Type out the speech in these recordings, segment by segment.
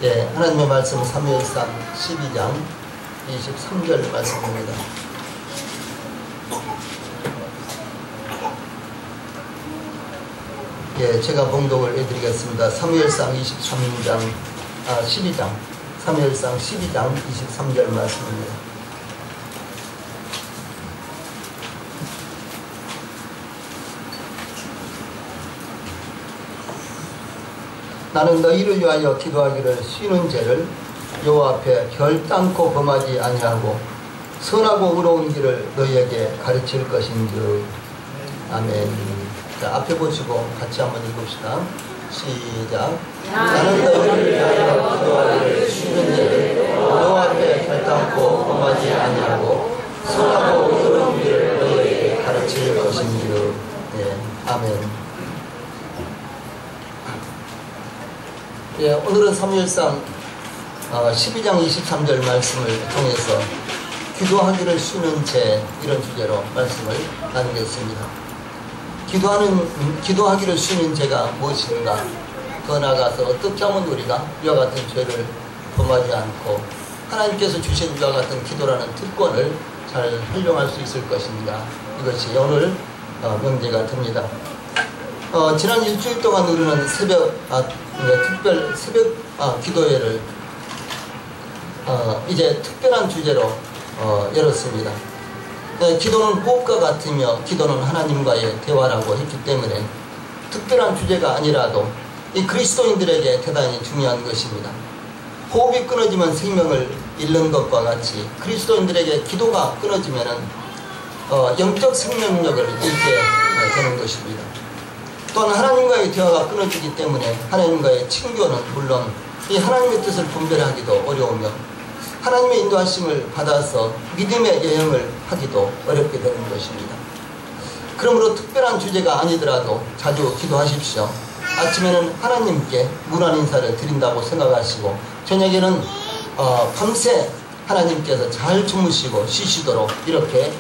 예, 하나님의 말씀 사무엘상 12장 23절 말씀입니다. 예, 제가 봉독을 해드리겠습니다. 사무엘상 12장 사무엘상 12장 23절 말씀입니다. 나는 너희를 위하여 기도하기를 쉬는 죄를 여호와 앞에 결단코 범하지 아니하고 선하고 의로운 길을 너희에게 가르칠 것인즉. 아멘. 자, 앞에 보시고 같이 한번 읽읍시다. 시작. 나는 너희를 위하여 기도하기를 쉬는 죄를 여호와 앞에 결단코 범하지 아니하고 선하고 의로운 길을 너희에게 가르칠 것인즉. 네, 아멘. 예, 오늘은 사무엘상 12장 23절 말씀을 통해서 기도하기를 쉬는 죄, 이런 주제로 말씀을 나누겠습니다. 기도하기를 쉬는 죄가 무엇인가? 더 나아가서 어떻게 하면 우리가 이와 같은 죄를 범하지 않고 하나님께서 주신 이와 같은 기도라는 특권을 잘 활용할 수 있을 것인가? 이것이 오늘 명제가 됩니다. 지난 일주일 동안 우리는 특별 새벽 기도회를 이제 특별한 주제로 열었습니다. 기도는 호흡과 같으며 기도는 하나님과의 대화라고 했기 때문에 특별한 주제가 아니라도 이 그리스도인들에게 대단히 중요한 것입니다. 호흡이 끊어지면 생명을 잃는 것과 같이 그리스도인들에게 기도가 끊어지면은 영적 생명력을 잃게 되는 것입니다. 또한 하나님과의 대화가 끊어지기 때문에 하나님과의 친교는 물론 이 하나님의 뜻을 분별하기도 어려우며 하나님의 인도하심을 받아서 믿음의 여행을 하기도 어렵게 되는 것입니다. 그러므로 특별한 주제가 아니더라도 자주 기도하십시오. 아침에는 하나님께 문안 인사를 드린다고 생각하시고 저녁에는 밤새 하나님께서 잘 주무시고 쉬시도록 이렇게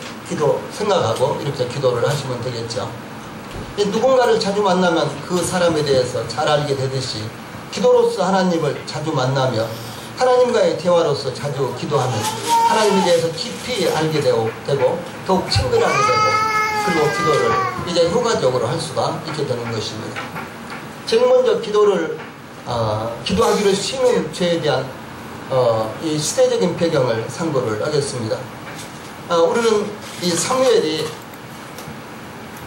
생각하고 이렇게 기도를 하시면 되겠죠. 누군가를 자주 만나면 그 사람에 대해서 잘 알게 되듯이 기도로서 하나님을 자주 만나며 하나님과의 대화로서 자주 기도하면 하나님에 대해서 깊이 알게 되고 더욱 친근하게 되고 그리고 기도를 이제 효과적으로 할 수가 있게 되는 것입니다. 제일 먼저 기도하기를 쉬는 죄에 대한 이 시대적인 배경을 상고를 하겠습니다. 우리는 이 사무엘이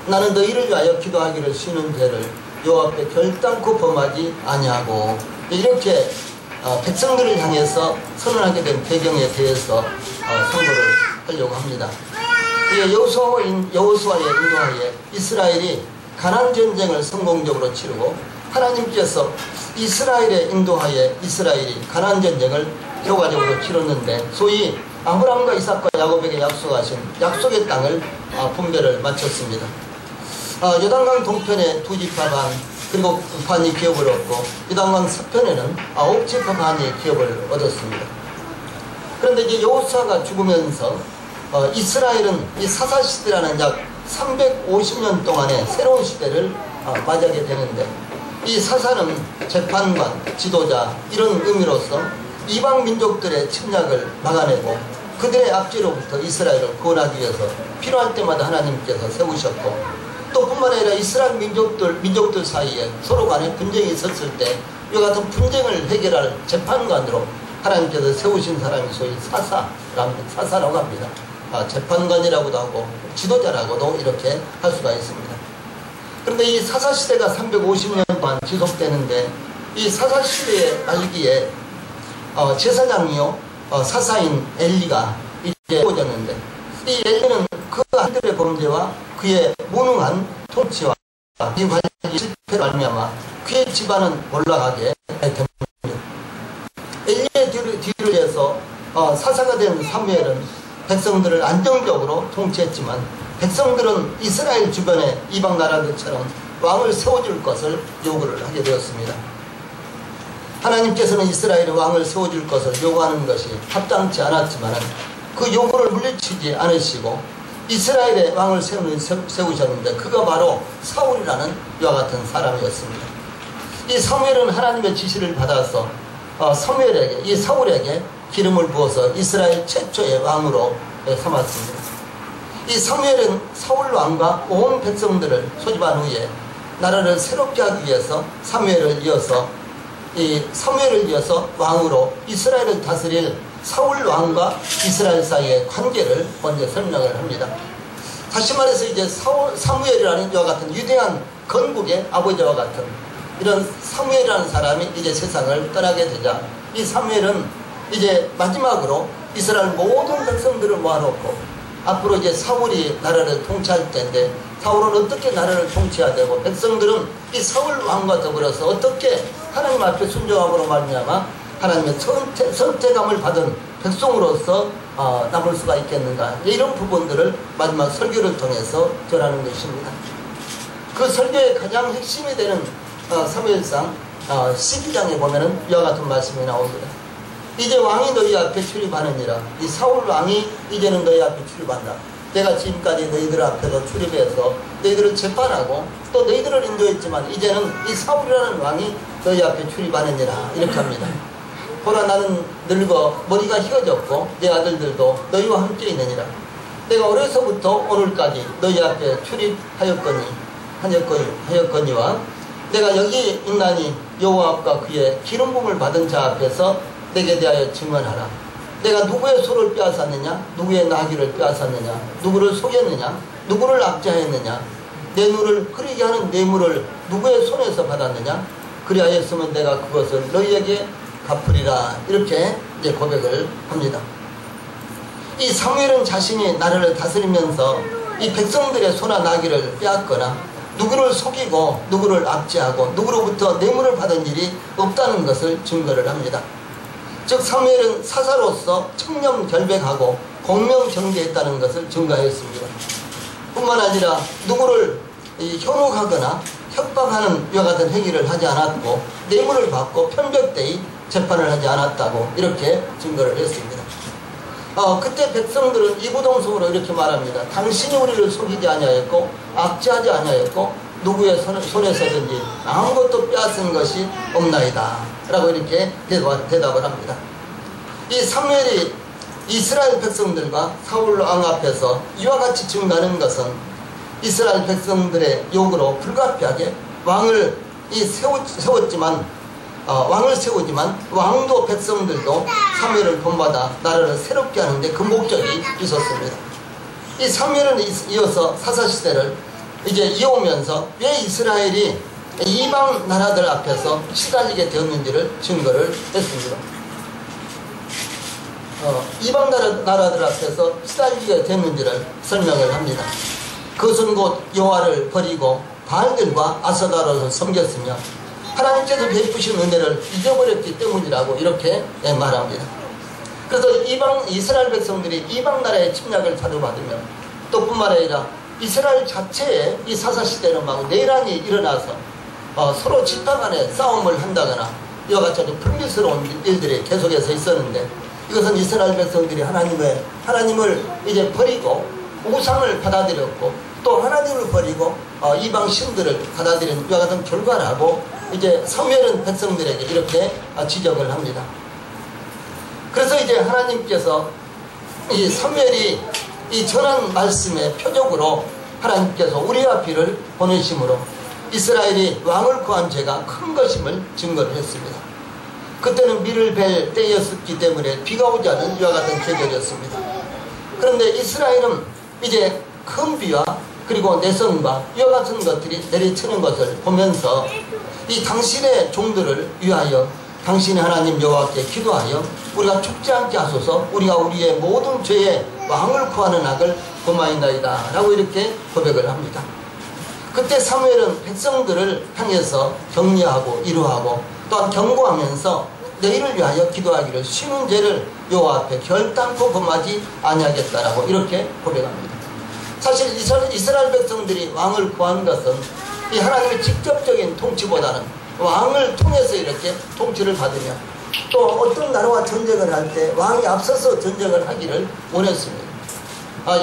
나는 너희를 위하여 기도하기를 쉬는 죄를 여호와 앞에 결단코 범하지 아니하고 이렇게 백성들을 향해서 선언하게 된 배경에 대해서 선고를 하려고 합니다. 여호수아의 인도하에 이스라엘이 가나안 전쟁을 성공적으로 치르고 하나님께서 이스라엘의 인도하에 이스라엘이 가나안 전쟁을 효과적으로 치렀는데 소위 아브라함과 이삭과 야곱에게 약속하신 약속의 땅을 분배를 마쳤습니다. 요단강 동편에 2지파 반 그리고 반이 기업을 얻고 요단강 서편에는 9지파 반이 기업을 얻었습니다. 그런데 이제 여호수아가 죽으면서 이스라엘은 이 사사시대라는 약 350년 동안의 새로운 시대를 맞이하게 되는데 이 사사는 재판관, 지도자 이런 의미로서 이방 민족들의 침략을 막아내고 그들의 압제로부터 이스라엘을 구원하기 위해서 필요할 때마다 하나님께서 세우셨고 또 뿐만 아니라 이스라엘 민족들 사이에 서로 간에 분쟁이 있었을 때 이와 같은 분쟁을 해결할 재판관으로 하나님께서 세우신 사람이 소위 사사라고 합니다. 재판관이라고도 하고 지도자라고도 이렇게 할 수가 있습니다. 그런데 이 사사시대가 350년 동안 지속되는데 이 사사시대의 말기에 제사장이요 사사인 엘리가 이제 세워졌는데 이 엘리는 그 아들의 범죄와 그의 무능한 통치와 이 관리 실패로 말미암아 그의 집안은 올라가게 됩니다. 엘리의 뒤를 해서 사사가 된 사무엘은 백성들을 안정적으로 통치했지만 백성들은 이스라엘 주변의 이방 나라들처럼 왕을 세워줄 것을 요구를 하게 되었습니다. 하나님께서는 이스라엘의 왕을 세워줄 것을 요구하는 것이 합당치 않았지만 그 요구를 물리치지 않으시고 이스라엘의 왕을 세우셨는데 그가 바로 사울이라는 이와 같은 사람이었습니다. 이 사무엘은 하나님의 지시를 받아서 사무엘에게, 이 사울에게 기름을 부어서 이스라엘 최초의 왕으로 삼았습니다. 이 사무엘은 사울 왕과 온 백성들을 소집한 후에 나라를 새롭게 하기 위해서 사무엘을 이어서 왕으로 이스라엘을 다스릴 사울 왕과 이스라엘 사이의 관계를 먼저 설명을 합니다. 다시 말해서 이제 사무엘이라는 이와 같은 위대한 건국의 아버지와 같은 이런 사무엘이라는 사람이 이제 세상을 떠나게 되자 이 사무엘은 이제 마지막으로 이스라엘 모든 백성들을 모아놓고 앞으로 이제 사울이 나라를 통치할 텐데 사울은 어떻게 나라를 통치해야 되고 백성들은 이 사울 왕과 더불어서 어떻게 하나님 앞에 순종함으로 말미암아 하나님의 선택함을 받은 백성으로서 남을 수가 있겠는가, 이런 부분들을 마지막 설교를 통해서 전하는 것입니다. 그 설교의 가장 핵심이 되는 사무엘상 12장에 보면은 이와 같은 말씀이 나옵니다. 이제 왕이 너희 앞에 출입하느니라. 이 사울 왕이 이제는 너희 앞에 출입한다. 내가 지금까지 너희들 앞에서 출입해서 너희들을 재판하고 또 너희들을 인도했지만 이제는 이 사울이라는 왕이 너희 앞에 출입하느니라, 이렇게 합니다. 보라, 나는 늙어 머리가 휘어졌고 내 아들들도 너희와 함께 있느니라. 내가 어려서부터 오늘까지 너희 앞에 출입하였거니와 내가 여기 있나니 여호와 앞과 그의 기름 부음을 받은 자 앞에서 내게 대하여 증언하라. 내가 누구의 소를 빼앗았느냐, 누구의 나귀를 빼앗았느냐, 누구를 속였느냐, 누구를 압제하였느냐, 내 눈을 흐리게 하는 뇌물을 누구의 손에서 받았느냐, 그리하였으면 내가 그것을 너희에게 갚으리라, 이렇게 이제 고백을 합니다. 이 사무엘은 자신이 나라를 다스리면서 이 백성들의 소나 나귀를 빼앗거나 누구를 속이고 누구를 압제하고 누구로부터 뇌물을 받은 일이 없다는 것을 증거를 합니다. 즉 사무엘은 사사로서 청렴결백하고 공명정대했다는 것을 증거했습니다. 뿐만 아니라 누구를 현혹하거나 협박하는 이와 같은 행위를 하지 않았고 뇌물을 받고 편백되이 재판을 하지 않았다고 이렇게 증거를 했습니다. 그때 백성들은 이구동성으로 이렇게 말합니다. 당신이 우리를 속이지 아니하였고 압제하지 아니하였고 누구의 손에서든지 아무것도 빼앗은 것이 없나이다 라고 이렇게 대답을 합니다. 이 사무엘이 이스라엘 백성들과 사울 왕 앞에서 이와 같이 증거하는 것은 이스라엘 백성들의 요구로 불가피하게 왕을 세우지만 왕도 백성들도 사무엘을 본받아 나라를 새롭게 하는데 그 목적이 있었습니다. 이 사무엘은 이어서 사사시대를 이제 이어오면서 왜 이스라엘이 이방 나라들 앞에서 시달리게 되었는지를 증거를 했습니다. 이방 나라들 앞에서 시달리게 됐는지를 설명을 합니다. 그것은 곧 여호와를 버리고 바알들과 아스타롯을 섬겼으며 하나님께서 베푸신 은혜를 잊어버렸기 때문이라고 이렇게 말합니다. 그래서 이스라엘 백성들이 이방 나라의 침략을 자주받으며 또 뿐만 아니라 이스라엘 자체에 이 사사시대는 막 내란이 일어나서 서로 집단 간에 싸움을 한다거나 이와 같이 아주 불미스러운 일들이 계속해서 있었는데 이것은 이스라엘 백성들이 하나님을 이제 버리고 우상을 받아들였고 또 하나님을 버리고 이방 신들을 받아들인 이와 같은 결과라고 이제 사무엘은 백성들에게 이렇게 지적을 합니다. 그래서 이제 하나님께서 이 사무엘이 이 전한 말씀의 표적으로 하나님께서 우리와 비를 보내심으로 이스라엘이 왕을 구한 죄가 큰 것임을 증거를 했습니다. 그때는 비를 벨 때였기 때문에 비가 오지 않은 이와 같은 계절이었습니다. 그런데 이스라엘은 이제 큰 비와 그리고 내성과 이와 같은 것들이 내리치는 것을 보면서 이 당신의 종들을 위하여 당신의 하나님 여호와께 기도하여 우리가 죽지 않게 하소서, 우리가 우리의 모든 죄의 왕을 구하는 악을 범하였나이다 라고 이렇게 고백을 합니다. 그때 사무엘은 백성들을 향해서 격려하고 위로하고 또한 경고하면서 너희를 위하여 기도하기를 쉬는 죄를 여호와 앞에 결단코 범하지 아니하겠다라고 이렇게 고백합니다. 사실 이스라엘 백성들이 왕을 구한 것은 이 하나님의 직접적인 통치보다는 왕을 통해서 이렇게 통치를 받으며 또 어떤 나라와 전쟁을 할 때 왕이 앞서서 전쟁을 하기를 원했습니다.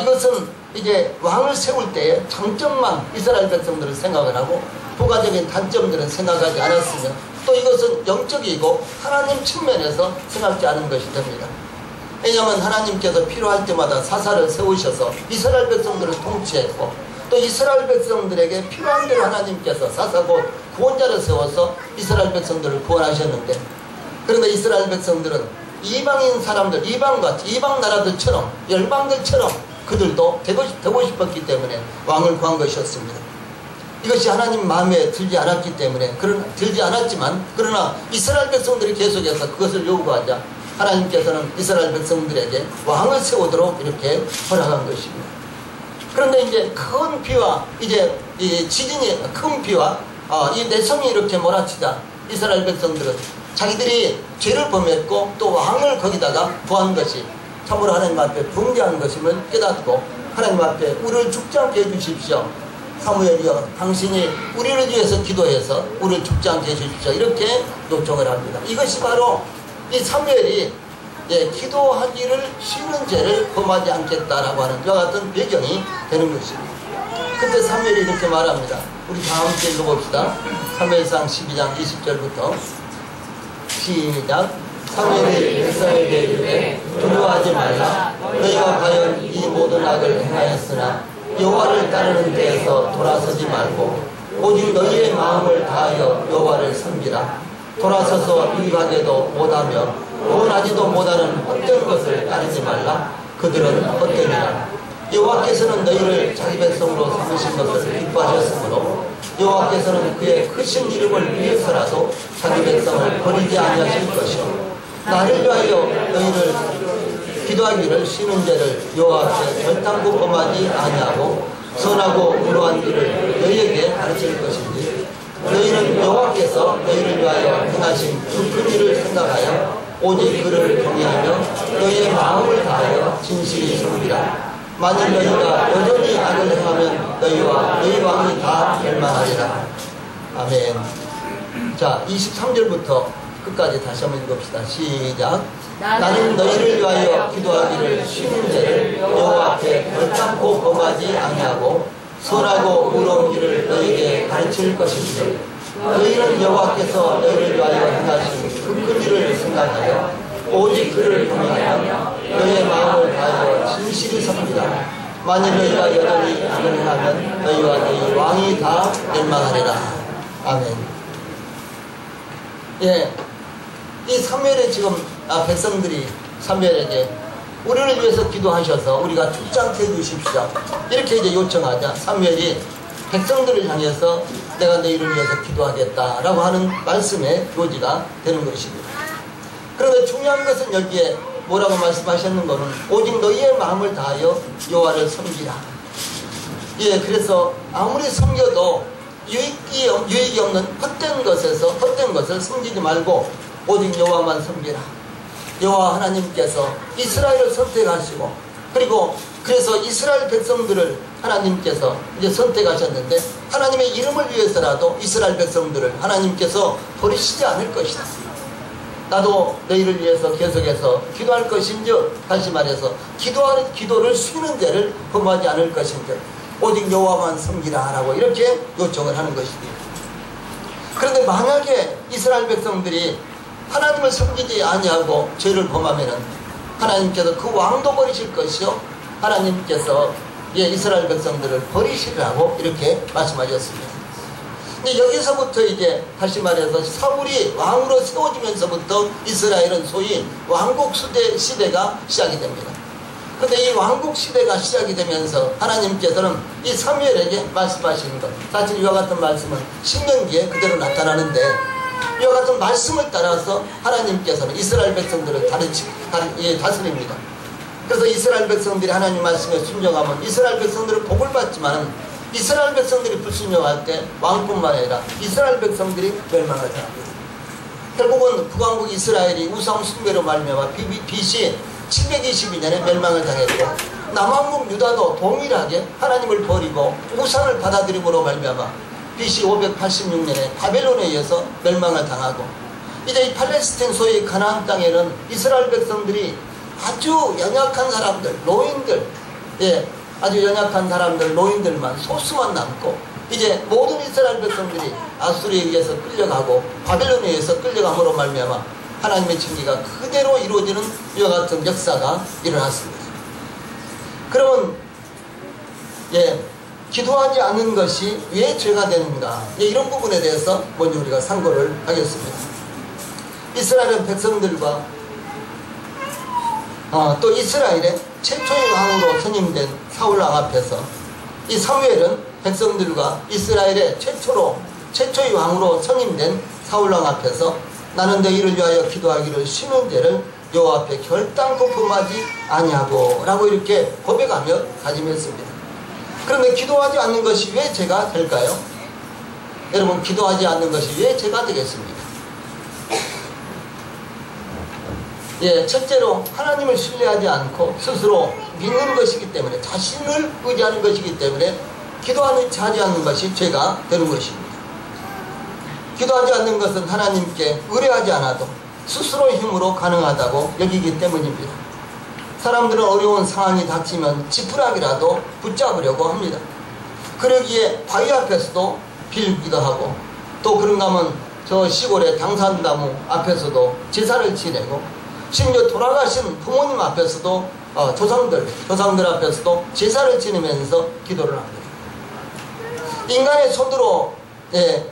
이것은 이제 왕을 세울 때의 장점만 이스라엘 백성들은 생각을 하고 부가적인 단점들은 생각하지 않았으며 또 이것은 영적이고 하나님 측면에서 생각지 않은 것이 됩니다. 왜냐하면 하나님께서 필요할 때마다 사사를 세우셔서 이스라엘 백성들을 통치했고, 또 이스라엘 백성들에게 필요한 대로 하나님께서 사사 곧 구원자를 세워서 이스라엘 백성들을 구원하셨는데, 그런데 이스라엘 백성들은 이방인 사람들, 이방 나라들처럼, 열방들처럼 그들도 되고 싶었기 때문에 왕을 구한 것이었습니다. 이것이 하나님 마음에 들지 않았기 때문에, 들지 않았지만, 그러나 이스라엘 백성들이 계속해서 그것을 요구하자 하나님께서는 이스라엘 백성들에게 왕을 세우도록 이렇게 허락한 것입니다. 그런데 이제 큰 비와, 이제 이 지진이, 큰 비와 이 내성이 이렇게 몰아치자 이스라엘 백성들은 자기들이 죄를 범했고 또 왕을 거기다가 구한 것이 참으로 하나님 앞에 붕괴한 것임을 깨닫고, 하나님 앞에 우리를 죽지 않게 해주십시오. 사무엘이여, 당신이 우리를 위해서 기도해서 우리를 죽지 않게 해주십시오. 이렇게 요청을 합니다. 이것이 바로 이 사무엘이 기도하기를 쉬는 죄를 범하지 않겠다라고 하는 이와 같은 배경이 되는 것입니다. 그때 사무엘이 이렇게 말합니다. 우리 다 함께 읽어봅시다. 사무엘상 12장 20절부터 시작. 사무엘이 백성에게 이르되 두려워하지 말라. 너희가 과연 이 모든 악을 행하였으나 여호와를 따르는 데에서 돌아서지 말고 오직 너희의 마음을 다하여 여호와를 섬기라. 돌아서서 유익하게도 못하며 원하지도 못하는 헛된 것을 따르지 말라. 그들은 헛되니라. 여호와께서는 너희를 자기 백성으로 삼으신 것을 기뻐하셨으므로 여호와께서는 그의 크신 이름을 위해서라도 자기 백성을 버리지 아니하실 것이요, 나를 위하여 너희를 기도하기를 쉬는 죄를 여호와 앞에 결단코 범하지 아니하고 선하고 의로운 일을 너희에게 가르칠 것인지, 너희는 여호와께서 너희를 위하여 행하신 그 큰 일을 생각하여 오직 그를 경외하며 너희의 마음을 다하여 진실히 섬기라. 만일 너희가 여전히 악을 행하면 너희와 너희 왕이 다 멸망하리라. 아멘. 자, 23절부터 끝까지 다시 한번 읽읍시다. 시작. 나는 너희를 위하여 기도하기를 쉬는 죄를 여호와 앞에 결단코 범하지 아니하고 선하고 의로운 길을 너희에게 가르칠 것인지, 너희는 여호와께서 너희를 위하여 행하신 그 큰 일을 생각하여 오직 그를 경외하며 너희의 마음을 다하여 진실히 섬기라. 만일 너희가 여전히 악을 행하면 너희와 너희 왕이 다 멸망하리라. 아멘. 예, 이 사무엘의 지금 백성들이 사무엘에게 우리를 위해서 기도하셔서 우리가 죽지 않게 해주십시오. 이렇게 이제 요청하자 사무엘이 백성들을 향해서 내가 너희를 위해서 기도하겠다라고 하는 말씀의 요지가 되는 것입니다. 그런데 중요한 것은 여기에 뭐라고 말씀하셨는 것은 오직 너희의 마음을 다하여 여호와를 섬기라. 예, 그래서 아무리 섬겨도 유익이 없는 헛된 것을 섬기지 말고 오직 여호와만 섬기라. 여호와 하나님께서 이스라엘을 선택하시고, 그리고 그래서 이스라엘 백성들을 하나님께서 이제 선택하셨는데, 하나님의 이름을 위해서라도 이스라엘 백성들을 하나님께서 버리시지 않을 것이다. 나도 너희를 위해서 계속해서 기도할 것인즉, 다시 말해서 기도를 쉬는 죄를 범하지 않을 것인즉 오직 여호와만 섬기라 라고 이렇게 요청을 하는 것입니다. 그런데 만약에 이스라엘 백성들이 하나님을 섬기지 아니하고 죄를 범하면은 하나님께서 그 왕도 버리실 것이요, 하나님께서 이스라엘 백성들을 버리시라고 이렇게 말씀하셨습니다. 근데 여기서부터 이제 다시 말해서 사울이 왕으로 세워지면서부터 이스라엘은 소위 왕국 시대가 시작이 됩니다. 그런데 이 왕국 시대가 시작이 되면서 하나님께서는 이 사무엘에게 말씀하시는 것, 사실 이와 같은 말씀은 신명기에 그대로 나타나는데, 이와 같은 말씀을 따라서 하나님께서는 이스라엘 백성들을 다스립니다. 그래서 이스라엘 백성들이 하나님 말씀에 순종하면 이스라엘 백성들은 복을 받지만, 이스라엘 백성들이 불순종할 때 왕뿐만 아니라 이스라엘 백성들이 멸망을 당합니다. 결국은 북왕국 이스라엘이 우상 숭배로 말미암아 BC 722년에 멸망을 당했고, 남왕국 유다도 동일하게 하나님을 버리고 우상을 받아들임으로 말미암아 BC 586년에 바벨론에 의해서 멸망을 당하고, 이제 이 팔레스틴 소위 가나안 땅에는 이스라엘 백성들이 아주 연약한 사람들, 노인들, 아주 연약한 사람들, 노인들만 소수만 남고, 이제 모든 이스라엘 백성들이 아수르에 의해서 끌려가고 바벨론에 의해서 끌려감으로 말미암아 하나님의 징계가 그대로 이루어지는 이와 같은 역사가 일어났습니다. 그러면 기도하지 않는 것이 왜 죄가 되는가, 이런 부분에 대해서 먼저 우리가 상고를 하겠습니다. 이스라엘 백성들과 또 이스라엘의 최초의 왕으로 선임된 사울왕 앞에서 이 사무엘은 백성들과 이스라엘의 최초의 왕으로 선임된 사울왕 앞에서 나는 너희를 위하여 기도하기를 쉬는 죄를 여호와 앞에 결단코 범하지 아니하고 라고 이렇게 고백하며 다짐했습니다. 그런데 기도하지 않는 것이 왜 죄가 될까요? 여러분, 기도하지 않는 것이 왜 죄가 되겠습니까? 첫째로 하나님을 신뢰하지 않고 스스로 믿는 것이기 때문에, 자신을 의지하는 것이기 때문에 기도하지 않는 것이 죄가 되는 것입니다. 기도하지 않는 것은 하나님께 의뢰하지 않아도 스스로의 힘으로 가능하다고 여기기 때문입니다. 사람들은 어려운 상황이 닥치면 지푸라기라도 붙잡으려고 합니다. 그러기에 바위 앞에서도 빌기도 하고, 또 그런가 하면 저 시골의 당산나무 앞에서도 제사를 지내고, 심지어 돌아가신 부모님 앞에서도 조상들 앞에서도 제사를 지내면서 기도를 합니다. 인간의 손으로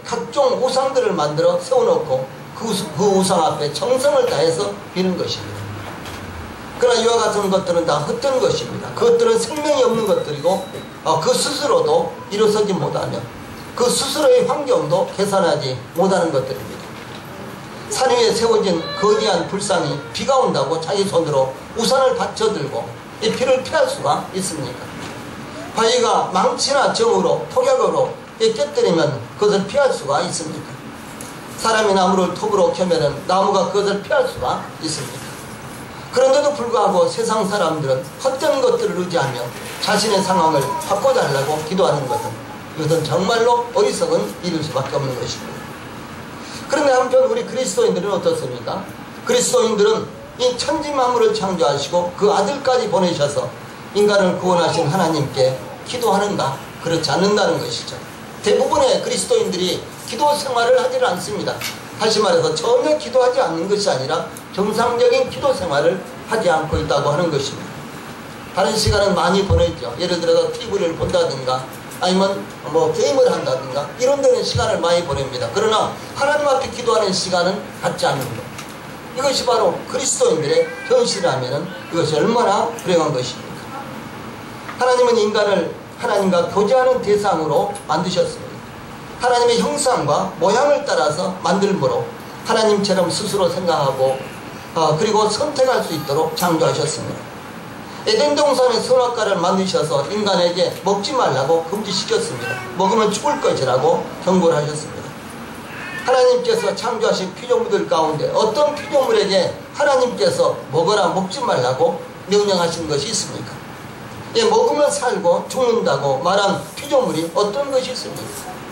각종 우상들을 만들어 세워놓고 그 우상 앞에 정성을 다해서 비는 것입니다. 그러나 이와 같은 것들은 다 헛된 것입니다. 그것들은 생명이 없는 것들이고 그 스스로도 일어서지 못하며 그 스스로의 환경도 개선하지 못하는 것들입니다. 산 위에 세워진 거대한 불상이 비가 온다고 자기 손으로 우산을 받쳐들고 이 비를 피할 수가 있습니까? 바위가 망치나 정으로 폭약으로 깨뜨리면 그것을 피할 수가 있습니까? 사람이 나무를 톱으로 캐면 나무가 그것을 피할 수가 있습니까? 그런데도 불구하고 세상 사람들은 헛된 것들을 의지하며 자신의 상황을 바꿔달라고 기도하는 것은, 이것은 정말로 어리석은 일일 수밖에 없는 것입니다. 그런데 한편 우리 그리스도인들은 어떻습니까? 그리스도인들은 이 천지 만물을 창조하시고 그 아들까지 보내셔서 인간을 구원하신 하나님께 기도하는가? 그렇지 않는다는 것이죠. 대부분의 그리스도인들이 기도 생활을 하지를 않습니다. 다시 말해서 전혀 기도하지 않는 것이 아니라 정상적인 기도 생활을 하지 않고 있다고 하는 것입니다. 다른 시간은 많이 보내죠. 예를 들어서 TV를 본다든가 아니면 게임을 한다든가 이런 데는 시간을 많이 보냅니다. 그러나 하나님 앞에 기도하는 시간은 갖지 않는 것, 이것이 바로 그리스도인들의 현실이라면 이것이 얼마나 불행한 것입니까? 하나님은 인간을 하나님과 교제하는 대상으로 만드셨습니다. 하나님의 형상과 모양을 따라서 만들므로 하나님처럼 스스로 생각하고 그리고 선택할 수 있도록 창조하셨습니다. 에덴 동산의 선악과를 만드셔서 인간에게 먹지 말라고 금지시켰습니다. 먹으면 죽을 것이라고 경고를 하셨습니다. 하나님께서 창조하신 피조물들 가운데 어떤 피조물에게 하나님께서 먹어라 먹지 말라고 명령하신 것이 있습니까? 먹으면 살고 죽는다고 말한 피조물이 어떤 것이 있습니까?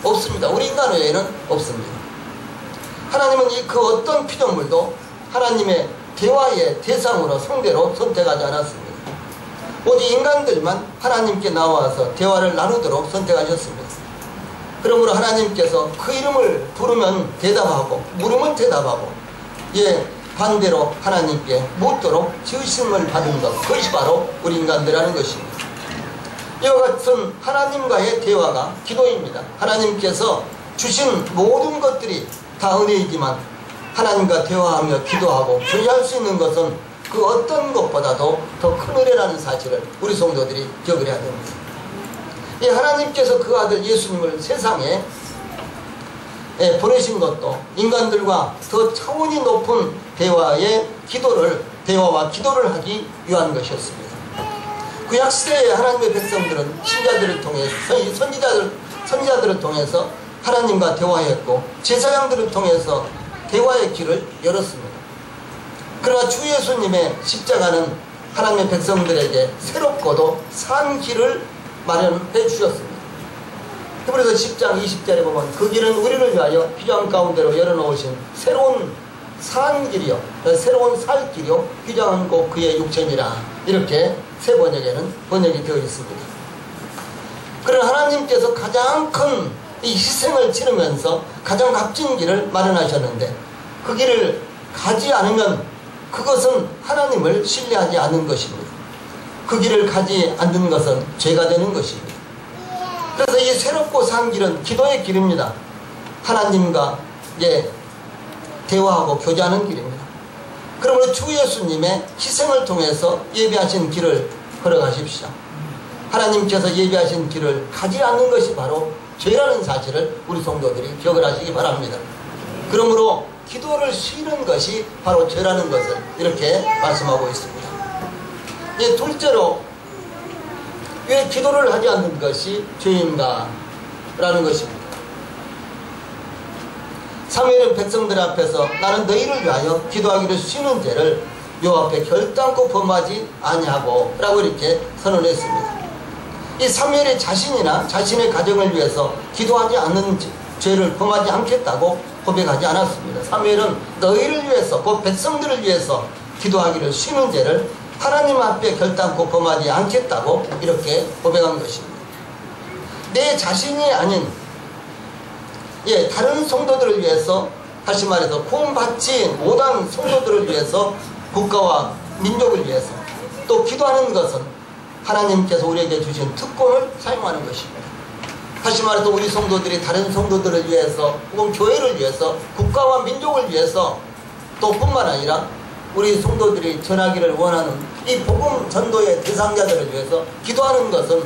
없습니다. 우리 인간 외에는 없습니다. 하나님은 그 어떤 피조물도 하나님의 대화의 대상으로 상대로 선택하지 않았습니다. 오직 인간들만 하나님께 나와서 대화를 나누도록 선택하셨습니다. 그러므로 하나님께서 그 이름을 부르면 대답하고 물으면 대답하고 반대로 하나님께 묻도록 지으심을 받은 것, 그것이 바로 우리 인간들이라는 것입니다. 이와 같은 하나님과의 대화가 기도입니다. 하나님께서 주신 모든 것들이 다 은혜이지만 하나님과 대화하며 기도하고 교제할 수 있는 것은 그 어떤 것보다도 더 큰 은혜라는 사실을 우리 성도들이 기억을 해야 됩니다. 하나님께서 그 아들 예수님을 세상에 보내신 것도 인간들과 더 차원이 높은 대화와 기도를 하기 위한 것이었습니다. 구약 시대의 하나님의 백성들은 신자들을 통해서 선지자들을 통해서 하나님과 대화했고 제사장들을 통해서 대화의 길을 열었습니다. 그러나 주 예수님의 십자가는 하나님의 백성들에게 새롭고도 산 길을 마련해 주셨습니다. 그래서 10장 20절에 보면 그 길은 우리를 위하여 휘장 가운데로 열어놓으신 새로운 산 길이요, 새로운 살 길이요, 휘장은 곧 그의 육체니라, 이렇게 새 번역에는 번역이 되어 있습니다. 그런 하나님께서 가장 큰 이 희생을 치르면서 가장 값진 길을 마련하셨는데 그 길을 가지 않으면 그것은 하나님을 신뢰하지 않는 것입니다. 그 길을 가지 않는 것은 죄가 되는 것입니다. 그래서 이 새롭고 산 길은 기도의 길입니다. 하나님과 대화하고 교제하는 길입니다. 그러므로 주 예수님의 희생을 통해서 예비하신 길을 걸어가십시오. 하나님께서 예비하신 길을 가지 않는 것이 바로 죄라는 사실을 우리 성도들이 기억을 하시기 바랍니다. 그러므로 기도를 쉬는 것이 바로 죄라는 것을 이렇게 말씀하고 있습니다. 둘째로 왜 기도를 하지 않는 것이 죄인가 라는 것입니다. 사무엘은 백성들 앞에서 나는 너희를 위하여 기도하기를 쉬는 죄를 요 앞에 결단코 범하지 아니하고 라고 이렇게 선언했습니다. 이 사무엘이 자신이나 자신의 가정을 위해서 기도하지 않는 죄를 범하지 않겠다고 고백하지 않았습니다. 사무엘은 너희를 위해서 곧 백성들을 위해서 기도하기를 쉬는 죄를 하나님 앞에 결단코 범하지 않겠다고 이렇게 고백한 것입니다. 내 자신이 아닌 다른 성도들을 위해서, 다시 말해서 구원받지 못한 성도들을 위해서, 국가와 민족을 위해서 또 기도하는 것은 하나님께서 우리에게 주신 특권을 사용하는 것입니다. 다시 말해서 우리 성도들이 다른 성도들을 위해서 혹은 교회를 위해서 국가와 민족을 위해서 또 뿐만 아니라 우리 성도들이 전하기를 원하는 이 복음 전도의 대상자들을 위해서 기도하는 것은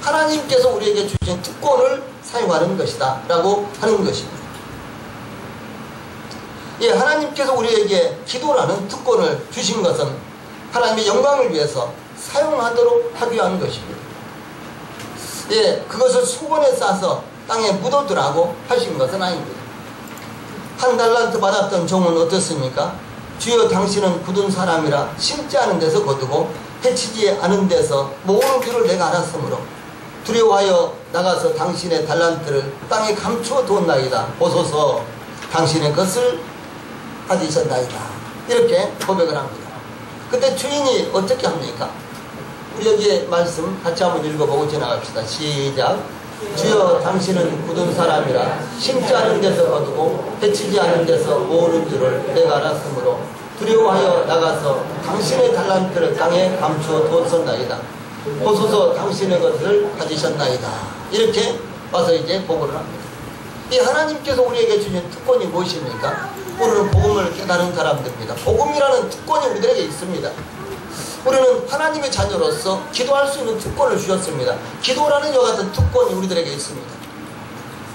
하나님께서 우리에게 주신 특권을 사용하는 것이다 라고 하는 것입니다. 하나님께서 우리에게 기도라는 특권을 주신 것은 하나님의 영광을 위해서 사용하도록 하기 위한 것입니다. 그것을 수건에 싸서 땅에 묻어두라고 하신 것은 아닙니다. 한 달란트 받았던 종은 어떻습니까? 주여 당신은 굳은 사람이라 심지 않은 데서 거두고 해치지 않은 데서 모으는 줄을 내가 알았으므로 두려워하여 나가서 당신의 달란트를 땅에 감추어 두었나이다. 보소서 당신의 것을 가지셨나이다. 이렇게 고백을 합니다. 그때 주인이 어떻게 합니까? 우리 여기에 말씀 같이 한번 읽어보고 지나갑시다. 시작. 주여 당신은 굳은 사람이라 심지 않은 데서 거두고 해치지 않은 데서 모으는 줄을 내가 알았으므로 두려워하여 나가서 당신의 달란트를 땅에 감추어 두었나이다. 보소서 당신의 것을 가지셨나이다. 이렇게 와서 이제 보고를 합니다. 이 하나님께서 우리에게 주신 특권이 무엇입니까? 우리는 복음을 깨달은 사람들입니다. 복음이라는 특권이 우리들에게 있습니다. 우리는 하나님의 자녀로서 기도할 수 있는 특권을 주셨습니다. 기도라는 이와 같은 특권이 우리들에게 있습니다.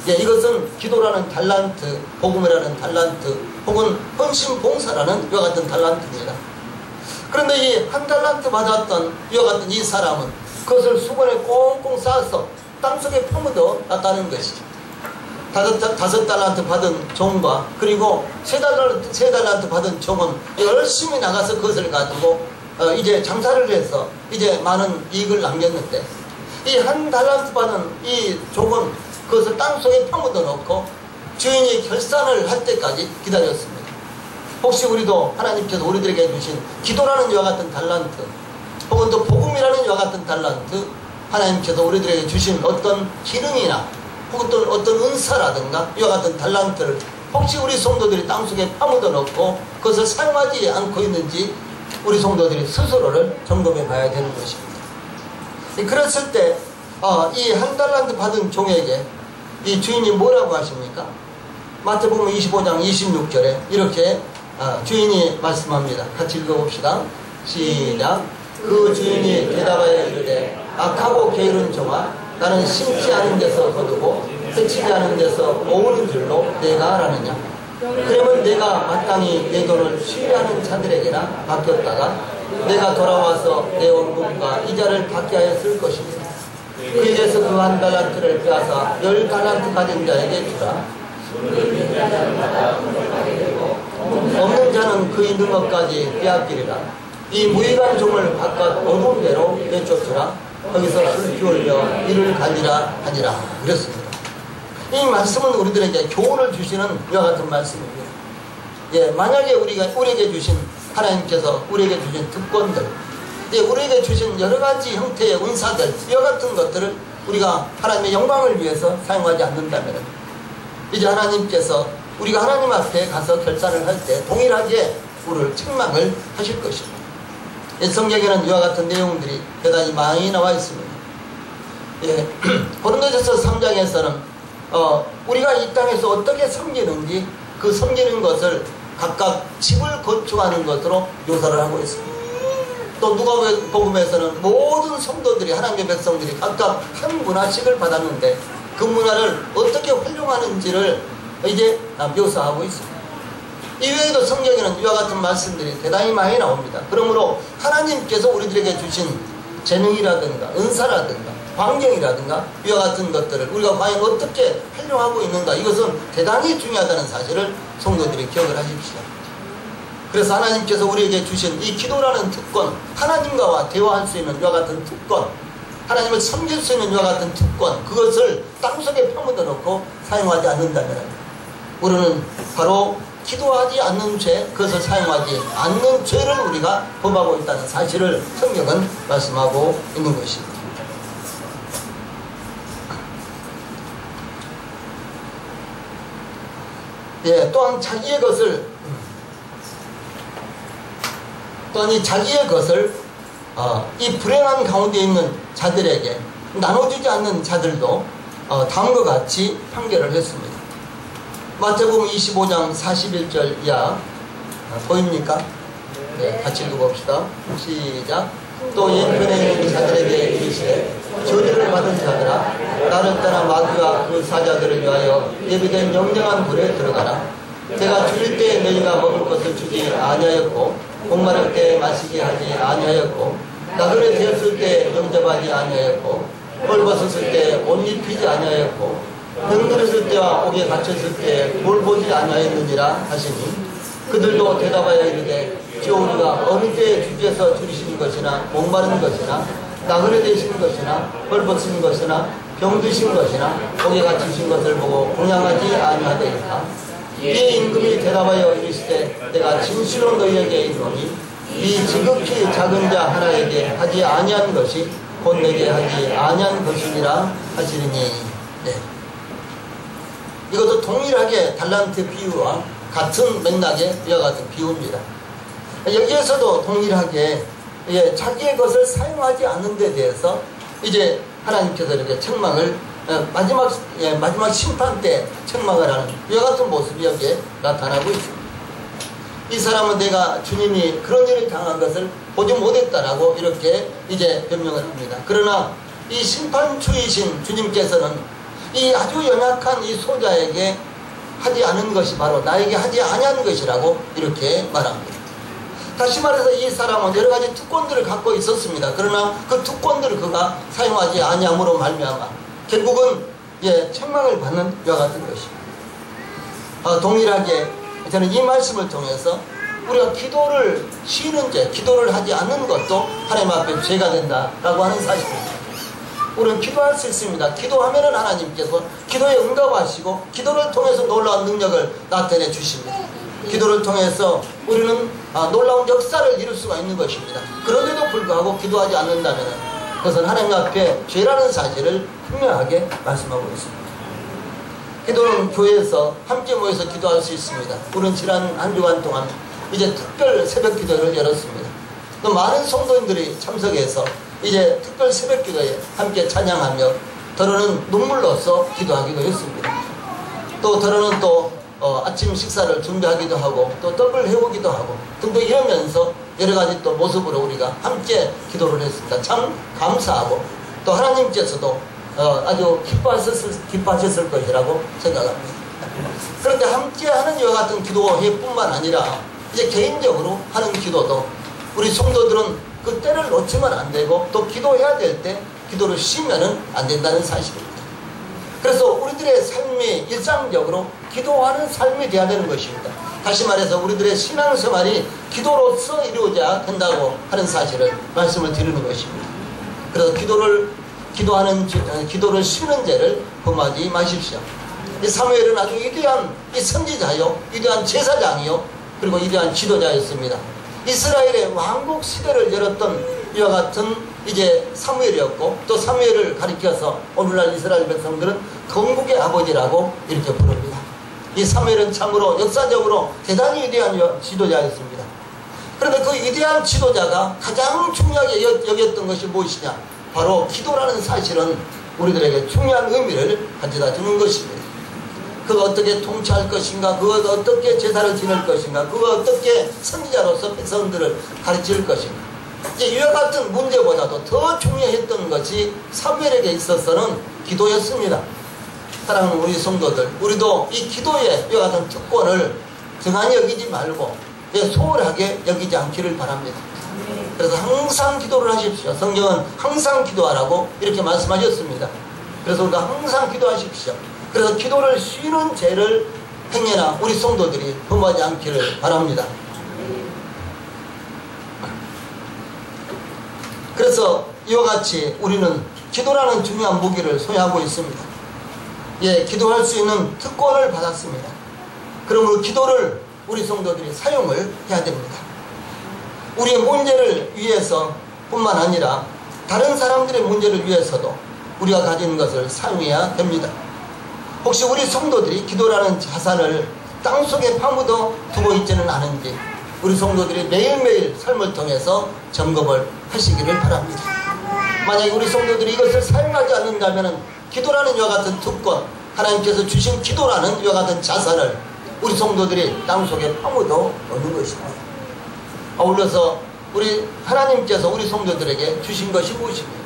이것은 기도라는 달란트, 복음이라는 달란트, 혹은 헌신 봉사라는 이와 같은 달란트입니다. 그런데 이 한 달란트 받았던 이와 같은 이 사람은 그것을 수건에 꽁꽁 싸서 땅속에 퍼묻어 놨다는 것이죠. 다섯 달란트 받은 종과 그리고 세 달란트 받은 종은 열심히 나가서 그것을 가지고 이제 장사를 해서 이제 많은 이익을 남겼는데 이 한 달란트 받은 이 종은 그것을 땅속에 파묻어 놓고 주인이 결산을 할 때까지 기다렸습니다. 혹시 우리도 하나님께서 우리들에게 주신 기도라는 이와 같은 달란트 혹은 또 복음이라는 이와 같은 달란트, 하나님께서 우리들에게 주신 어떤 기능이나 혹은 또 어떤 은사라든가 이와 같은 달란트를 혹시 우리 성도들이 땅속에 파묻어 놓고 그것을 사용하지 않고 있는지 우리 성도들이 스스로를 점검해 봐야 되는 것입니다. 그랬을 때 이 한 달란트 받은 종에게 이 주인이 뭐라고 하십니까? 마태복음 25장 26절에 이렇게 주인이 말씀합니다. 같이 읽어봅시다. 시작. 그 주인이 대답하여 이르되 악하고 게으른 종아, 나는 심지 않은 데서 거두고 해치지 않은 데서 모으는 줄로 내가 알았느냐? 그러면 내가 마땅히 내 돈을 취하는 자들에게나 맡겼다가 내가 돌아와서 내 원금과 이자를 받게 하였을 것입니다. 그에게서 그 한 달란트를 빼앗아 10달란트 가진 자에게 주라. 없는 자는 그 있는 것까지 빼앗기리라. 이 무익한 종을 바깥 어두운 데로 내쫓으라. 거기서 술 피울며 이를 갈리라 하니라. 그랬습니다. 이 말씀은 우리들에게 교훈을 주시는 이와 같은 말씀입니다. 만약에 우리에게 주신 하나님께서 우리에게 주신 특권들, 우리에게 주신 여러 가지 형태의 은사들, 이와 같은 것들을 우리가 하나님의 영광을 위해서 사용하지 않는다면 이제 하나님께서 우리가 하나님 앞에 가서 결산을 할 때 동일하게 우리를 책망을 하실 것입니다. 성경에는 이와 같은 내용들이 대단히 많이 나와 있습니다. 예, 고린도전서 3장에서는 우리가 이 땅에서 어떻게 섬기는지 그 섬기는 것을 각각 집을 건축하는 것으로 묘사를 하고 있습니다. 또 누가복음에서는 모든 성도들이 하나님의 백성들이 각각 한 문화씩을 받았는데 그 문화를 어떻게 활용하는지를 이제 묘사하고 있습니다. 이외에도 성경에는 이와 같은 말씀들이 대단히 많이 나옵니다. 그러므로 하나님께서 우리들에게 주신 재능이라든가 은사라든가 환경이라든가 이와 같은 것들을 우리가 과연 어떻게 활용하고 있는가, 이것은 대단히 중요하다는 사실을 성도들이 기억을 하십시오. 그래서 하나님께서 우리에게 주신 이 기도라는 특권, 하나님과 대화할 수 있는 이와 같은 특권, 하나님을 섬길 수 있는 이와 같은 특권, 그것을 땅속에 퍼묻어 놓고 사용하지 않는다면 우리는 바로 기도하지 않는 죄, 그것을 사용하지 않는 죄를 우리가 범하고 있다는 사실을 성경은 말씀하고 있는 것입니다. 예, 또한 자기의 것을 이 불행한 가운데 있는 자들에게 나눠주지 않는 자들도 다음과 같이 판결을 했습니다. 마태복음 25장 41절 이하 보입니까? 네, 같이 읽어봅시다. 시작. 또 옛편에 있는 자들에게 이르시되 저주를 받은 자들아, 나를 떠나 마귀와 그 사자들을 위하여 예비된 영영한 불에 들어가라. 내가 줄일 때 너희가 먹을 것을 주지 아니하였고 목마를 때 마시게 하지 아니하였고 나그네 되었을 때 영접하지 아니하였고 헐벗었을 때 옷 입히지 아니하였고 병들었을 때와 옥에 갇혔을 때 볼 보지 아니하였느니라 하시니 그들도 대답하여 이르되 주여, 우리가 어느 때에 주께서 줄이신 것이나 목마른 것이나 나그네 되신 것이나 헐벗은 것이나 병드신 것이나 옥에 갇히신 것을 보고 공양하지 아니하되이까. 이에 임금이 대답하여 이르시되 내가 진실로 너희에게 이르노니 이 지극히 작은 자 하나에게 하지 아니한 것이 곧 내게 하지 아니한 것이니라 하시리니. 네. 이것도 동일하게 달란트 비유와 같은 맥락의 이와 같은 비유입니다. 여기에서도 동일하게 자기의 것을 사용하지 않는 데 대해서 이제 하나님께서 이렇게 책망을 마지막 심판 때 책망을 하는 이와 같은 모습이 여기에 나타나고 있습니다. 이 사람은 내가 주님이 그런 일을 당한 것을 보지 못했다라고 이렇게 이제 변명을 합니다. 그러나 이 심판주이신 주님께서는 이 아주 연약한 이 소자에게 하지 않은 것이 바로 나에게 하지 아니한 것이라고 이렇게 말합니다. 다시 말해서 이 사람은 여러 가지 특권들을 갖고 있었습니다. 그러나 그 특권들을 그가 사용하지 아니함으로 말미암아 결국은 책망을 받는 이와 같은 것입니다. 동일하게 저는 이 말씀을 통해서 우리가 기도를 쉬는 죄, 기도를 하지 않는 것도 하나님 앞에 죄가 된다라고 하는 사실입니다. 우리는 기도할 수 있습니다. 기도하면은 하나님께서 기도에 응답하시고 기도를 통해서 놀라운 능력을 나타내 주십니다. 기도를 통해서 우리는 놀라운 역사를 이룰 수가 있는 것입니다. 그런데도 불구하고 기도하지 않는다면 그것은 하나님 앞에 죄라는 사실을 분명하게 말씀하고 있습니다. 기도는 교회에서 함께 모여서 기도할 수 있습니다. 우리는 지난 한 주간 동안 이제 특별 새벽 기도를 열었습니다. 또 많은 성도님들이 참석해서 이제 특별 새벽 기도에 함께 찬양하며 더러는 눈물로써 기도하기도 했습니다. 또 더러는 또 아침 식사를 준비하기도 하고 또 떡을 해오기도 하고 등등 이러면서 여러 가지 또 모습으로 우리가 함께 기도를 했습니다. 참 감사하고 또 하나님께서도 아주 기뻐하셨을 것이라고 생각합니다. 그런데 함께하는 이와 같은 기도회뿐만 아니라 이제 개인적으로 하는 기도도 우리 성도들은 그 때를 놓치면 안 되고 또 기도해야 될 때 기도를 쉬면은 안 된다는 사실입니다. 그래서 우리들의 삶이 일상적으로 기도하는 삶이 되어야 되는 것입니다. 다시 말해서 우리들의 신앙생활이 기도로서 이루어져야 된다고 하는 사실을 말씀을 드리는 것입니다. 그래서 기도를 쉬는 죄를 범하지 마십시오. 이 사무엘은 아주 위대한 이 선지자요, 위대한 제사장이요, 그리고 위대한 지도자였습니다. 이스라엘의 왕국 시대를 열었던 이와 같은 이제 사무엘이었고, 또 사무엘을 가리켜서 오늘날 이스라엘 백성들은 건국의 아버지라고 이렇게 부릅니다. 이 사무엘은 참으로 역사적으로 대단히 위대한 지도자였습니다. 그런데 그 위대한 지도자가 가장 중요하게 여겼던 것이 무엇이냐? 바로 기도라는 사실은 우리들에게 중요한 의미를 가져다 주는 것입니다. 그가 어떻게 통치할 것인가, 그가 어떻게 제사를 지낼 것인가, 그가 어떻게 선지자로서 백성들을 가르칠 것인가. 이와 같은 문제보다도 더 중요했던 것이 사무엘에게 있어서는 기도였습니다. 사랑하는 우리 성도들, 우리도 이 기도의 이와 같은 특권을 등한히 여기지 말고 소홀하게 여기지 않기를 바랍니다. 그래서 항상 기도를 하십시오. 성경은 항상 기도하라고 이렇게 말씀하셨습니다. 그래서 우리가 항상 기도하십시오. 그래서 기도를 쉬는 죄를 행여나 우리 성도들이 범하지 않기를 바랍니다. 그래서 이와 같이 우리는 기도라는 중요한 무기를 소유하고 있습니다. 기도할 수 있는 특권을 받았습니다. 그러므로 기도를 우리 성도들이 사용을 해야 됩니다. 우리의 문제를 위해서 뿐만 아니라 다른 사람들의 문제를 위해서도 우리가 가진 것을 사용해야 됩니다. 혹시 우리 성도들이 기도라는 자산을 땅속에 파묻어 두고 있지는 않은지 우리 성도들이 매일매일 삶을 통해서 점검을 하시기를 바랍니다. 만약에 우리 성도들이 이것을 사용하지 않는다면 기도라는 이와 같은 특권, 하나님께서 주신 기도라는 이와 같은 자산을 우리 성도들이 땅속에 파묻어 놓는 것입니다. 아울러서 우리 하나님께서 우리 성도들에게 주신 것이 무엇입니까?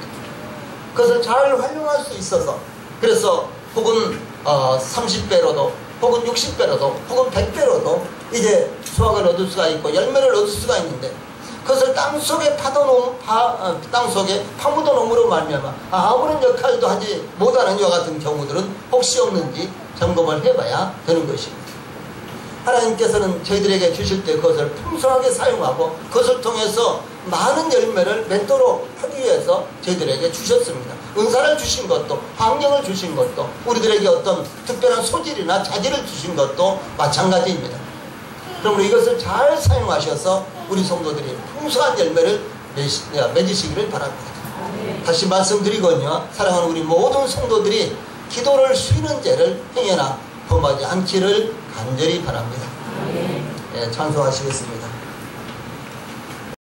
그것을 잘 활용할 수 있어서, 그래서 혹은 30배로도 혹은 60배로도 혹은 100배로도 이제 수확을 얻을 수가 있고 열매를 얻을 수가 있는데, 그것을 땅속에 땅속에 파묻어 놓음으로 말미암아 아무런 역할도 하지 못하는 이와 같은 경우들은 혹시 없는지 점검을 해봐야 되는 것입니다. 하나님께서는 저희들에게 주실 때 그것을 풍성하게 사용하고 그것을 통해서 많은 열매를 맺도록 하기 위해서 저희들에게 주셨습니다. 은사를 주신 것도, 환경을 주신 것도, 우리들에게 어떤 특별한 소질이나 자질을 주신 것도 마찬가지입니다. 그러므로 이것을 잘 사용하셔서 우리 성도들이 풍성한 열매를 맺으시기를 바랍니다. 다시 말씀드리거든요, 사랑하는 우리 모든 성도들이 기도를 쉬는 죄를 행여나 범하지 않기를 간절히 바랍니다. 찬송하시겠습니다.